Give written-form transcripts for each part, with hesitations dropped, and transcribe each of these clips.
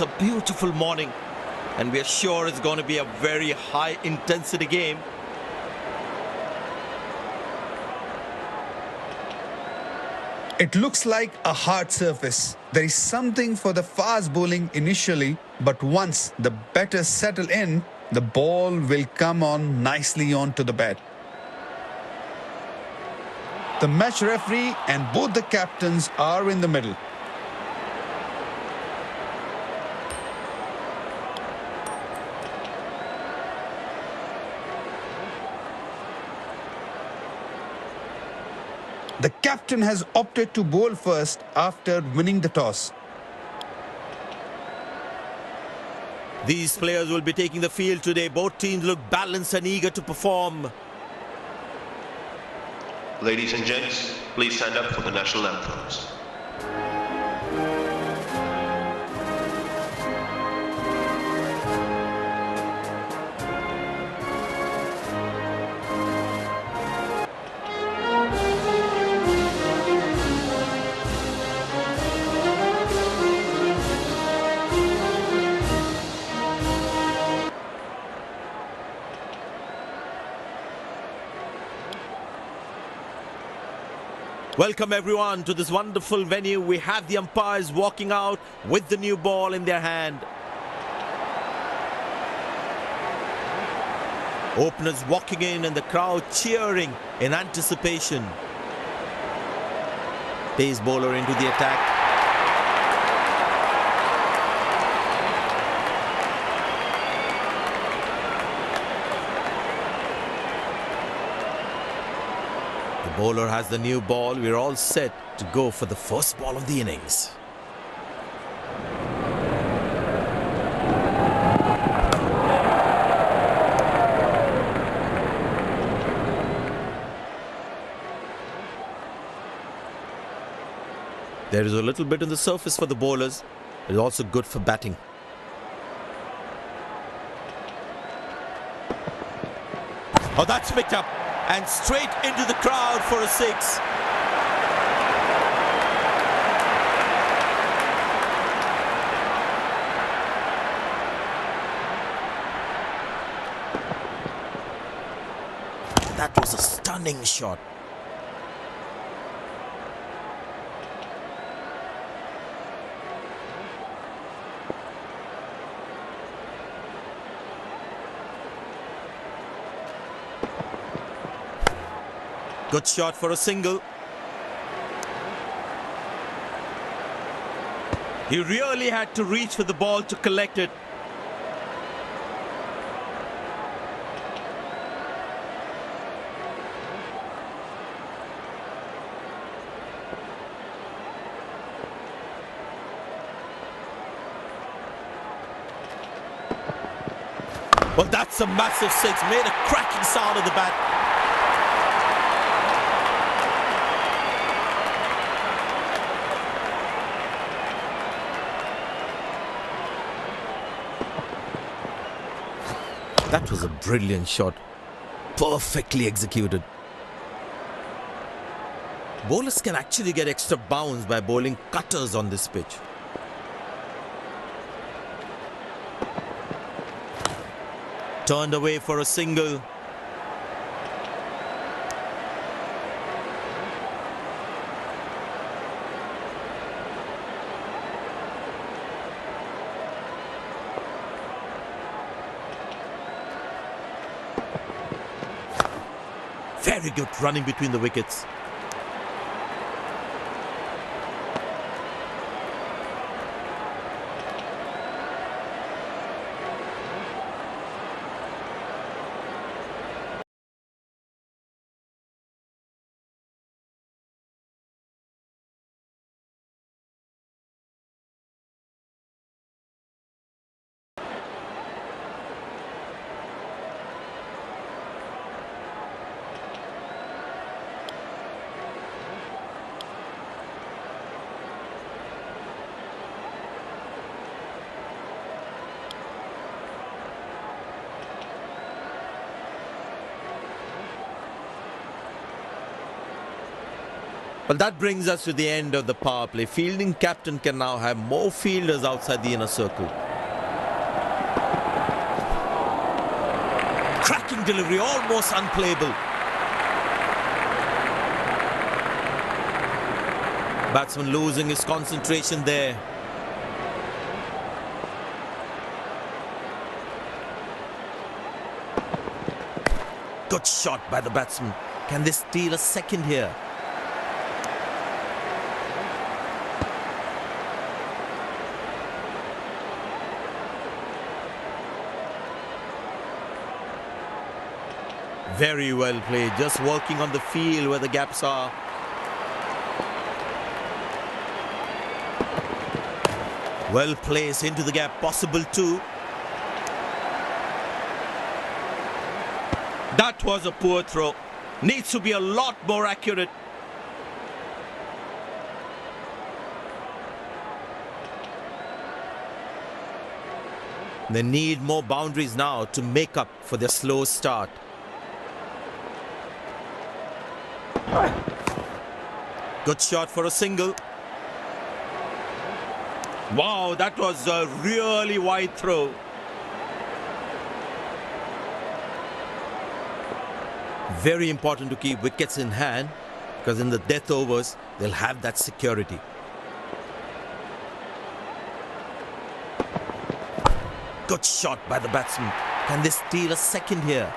It's a beautiful morning, and we're sure it's going to be a very high intensity game. It looks like a hard surface. There is something for the fast bowling initially, but once the batters settle in, the ball will come on nicely onto the bat. The match referee and both the captains are in the middle. The captain has opted to bowl first after winning the toss. These players will be taking the field today. Both teams look balanced and eager to perform. Ladies and gents, please stand up for the national anthems. Welcome everyone to this wonderful venue. We have the umpires walking out with the new ball in their hand. Openers walking in and the crowd cheering in anticipation. Pace bowler into the attack. The bowler has the new ball. We're all set to go for the first ball of the innings. There is a little bit on the surface for the bowlers. It is also good for batting. Oh, that's picked up. And straight into the crowd for a six. That was a stunning shot. Good shot for a single. He really had to reach for the ball to collect it. Well, that's a massive six. Made a cracking sound of the bat. That was a brilliant shot. Perfectly executed. Bowlers can actually get extra bounce by bowling cutters on this pitch. Turned away for a single. Very good running between the wickets. Well, that brings us to the end of the power play. Fielding captain can now have more fielders outside the inner circle. Cracking delivery, almost unplayable. Batsman losing his concentration there. Good shot by the batsman. Can they steal a second here? Very well played, just working on the field where the gaps are. Well placed into the gap, possible too. That was a poor throw. Needs to be a lot more accurate. They need more boundaries now to make up for their slow start. Good shot for a single. Wow, that was a really wide throw. Very important to keep wickets in hand, because in the death overs, they'll have that security. Good shot by the batsman. Can they steal a second here?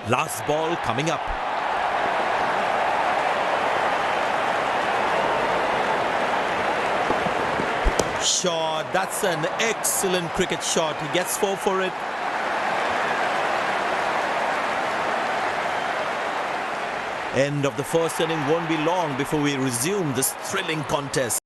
Last ball coming up. Shot. That's an excellent cricket shot. He gets 4 for it. End of the first inning won't be long before we resume this thrilling contest.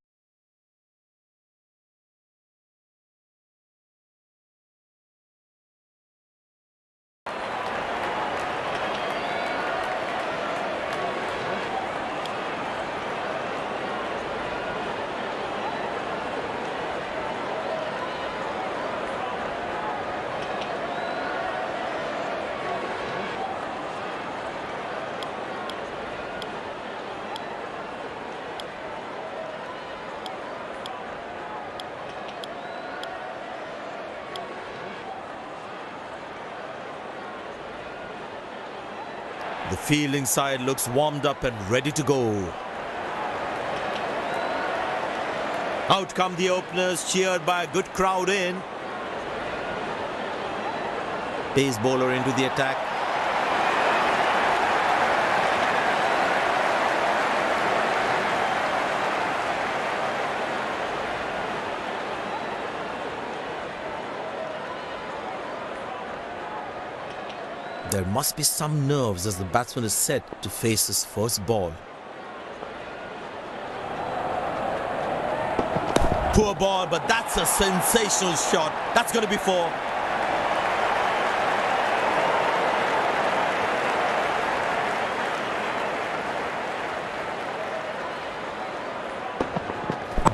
The fielding side looks warmed up and ready to go. Out come the openers, cheered by a good crowd in. Pace bowler into the attack. There must be some nerves as the batsman is set to face his first ball. Poor ball, but that's a sensational shot. That's going to be 4.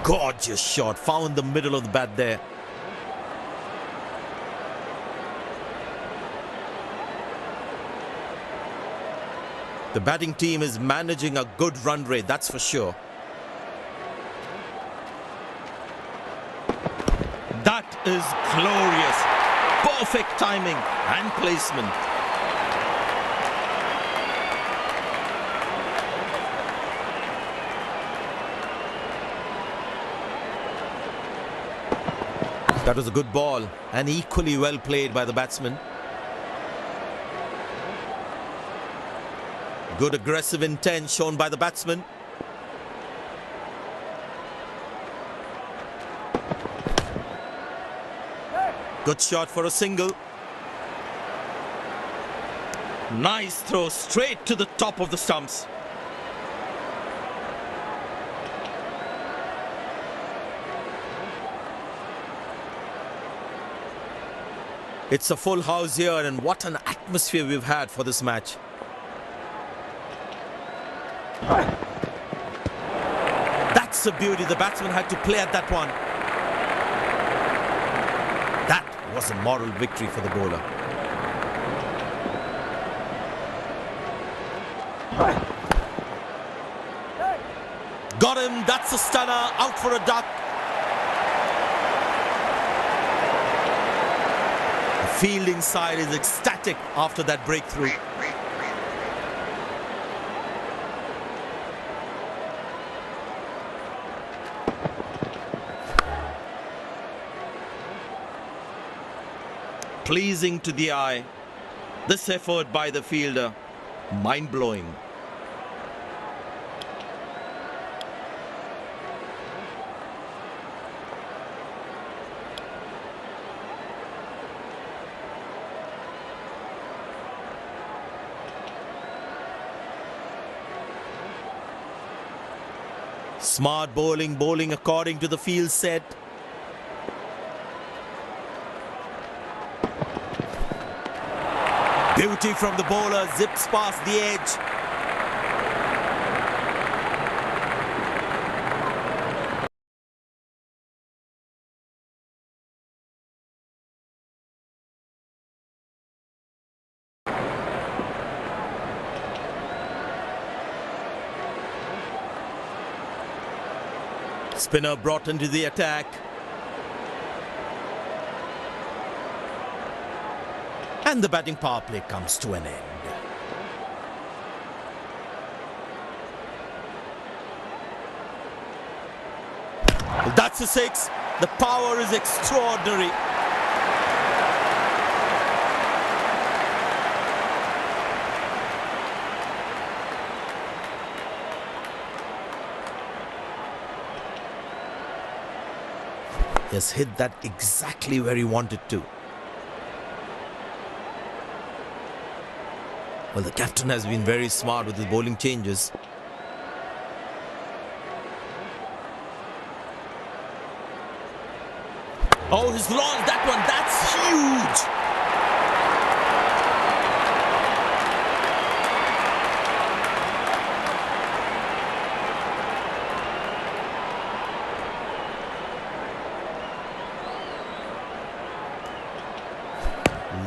Gorgeous shot. Found the middle of the bat there. The batting team is managing a good run rate, that's for sure. That is glorious. Perfect timing and placement. That was a good ball and equally well played by the batsman. Good aggressive intent shown by the batsman. Good shot for a single. Nice throw straight to the top of the stumps. It's a full house here, and what an atmosphere we've had for this match. That's a beauty. The batsman had to play at that one. was a moral victory for the bowler. Got him, that's a stunner, out for a duck. The fielding side is ecstatic after that breakthrough. Pleasing to the eye. This effort by the fielder, mind-blowing. Smart bowling according to the field set. Beauty from the bowler, zips past the edge. Spinner brought into the attack. And the batting power play comes to an end. That's a six. The power is extraordinary. He has hit that exactly where he wanted to. Well, the captain has been very smart with his bowling changes. Oh, he's launched that one. That's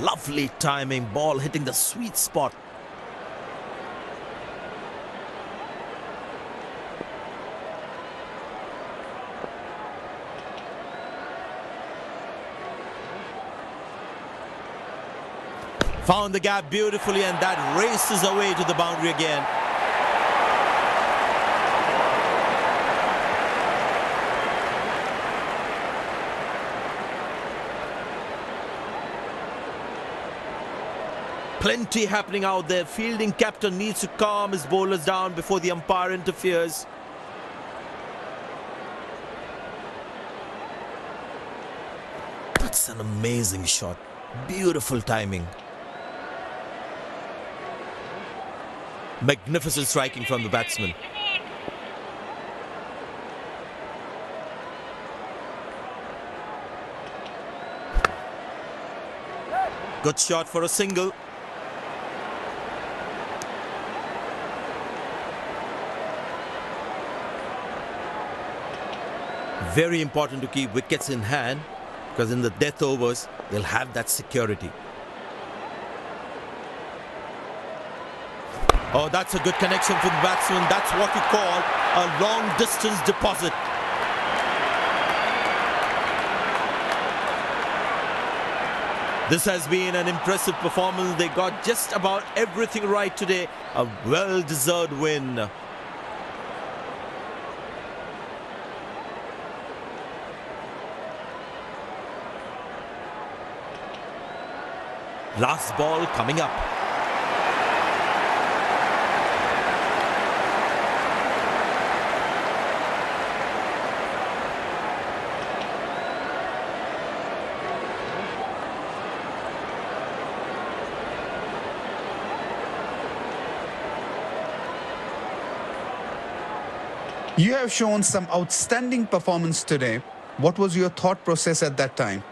huge. Lovely timing, ball hitting the sweet spot. Found the gap beautifully, and that races away to the boundary again. Plenty happening out there. Fielding captain needs to calm his bowlers down before the umpire interferes. That's an amazing shot. Beautiful timing. Magnificent striking from the batsman. Good shot for a single. Very important to keep wickets in hand, because in the death overs, they'll have that security. Oh, that's a good connection for the batsman. That's what we call a long distance deposit. This has been an impressive performance. They got just about everything right today. A well-deserved win. Last ball coming up. You have shown some outstanding performance today. What was your thought process at that time?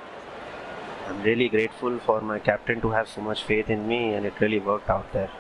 I'm really grateful for my captain to have so much faith in me, and it really worked out there.